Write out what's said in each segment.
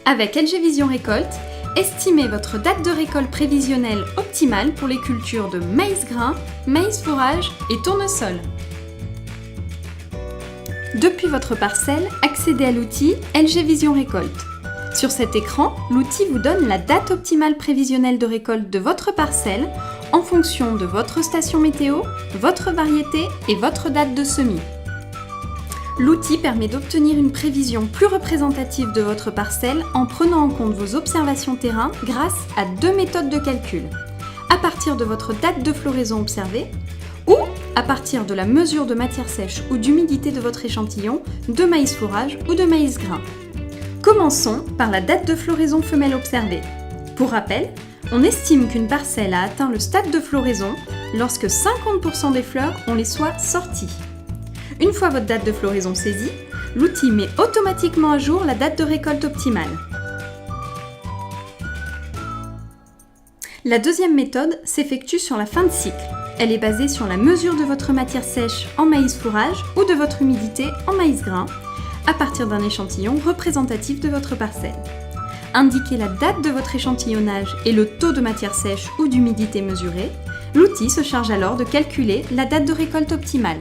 Avec LG Vision Récolte, estimez votre date de récolte prévisionnelle optimale pour les cultures de maïs grain, maïs fourrage et tournesol. Depuis votre parcelle, accédez à l'outil LG Vision Récolte. Sur cet écran, l'outil vous donne la date optimale prévisionnelle de récolte de votre parcelle en fonction de votre station météo, votre variété et votre date de semis. L'outil permet d'obtenir une prévision plus représentative de votre parcelle en prenant en compte vos observations terrain grâce à deux méthodes de calcul. À partir de votre date de floraison observée ou à partir de la mesure de matière sèche ou d'humidité de votre échantillon de maïs fourrage ou de maïs grain. Commençons par la date de floraison femelle observée. Pour rappel, on estime qu'une parcelle a atteint le stade de floraison lorsque 50% des fleurs ont les soies sorties. Une fois votre date de floraison saisie, l'outil met automatiquement à jour la date de récolte optimale. La deuxième méthode s'effectue sur la fin de cycle. Elle est basée sur la mesure de votre matière sèche en maïs fourrage ou de votre humidité en maïs grain, à partir d'un échantillon représentatif de votre parcelle. Indiquez la date de votre échantillonnage et le taux de matière sèche ou d'humidité mesuré. L'outil se charge alors de calculer la date de récolte optimale.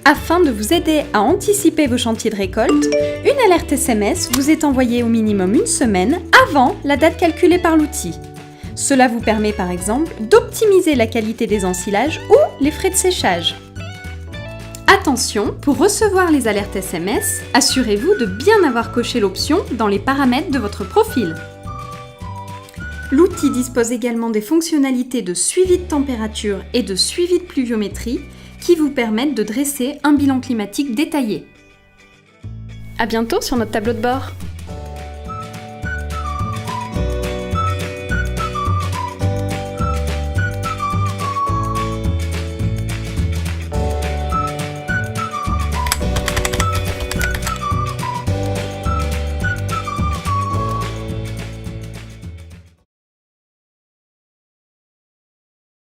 Afin de vous aider à anticiper vos chantiers de récolte, une alerte SMS vous est envoyée au minimum une semaine avant la date calculée par l'outil. Cela vous permet par exemple d'optimiser la qualité des ensilages ou les frais de séchage. Attention, pour recevoir les alertes SMS, assurez-vous de bien avoir coché l'option dans les paramètres de votre profil. L'outil dispose également des fonctionnalités de suivi de température et de suivi de pluviométrie qui vous permettent de dresser un bilan climatique détaillé. À bientôt sur notre tableau de bord.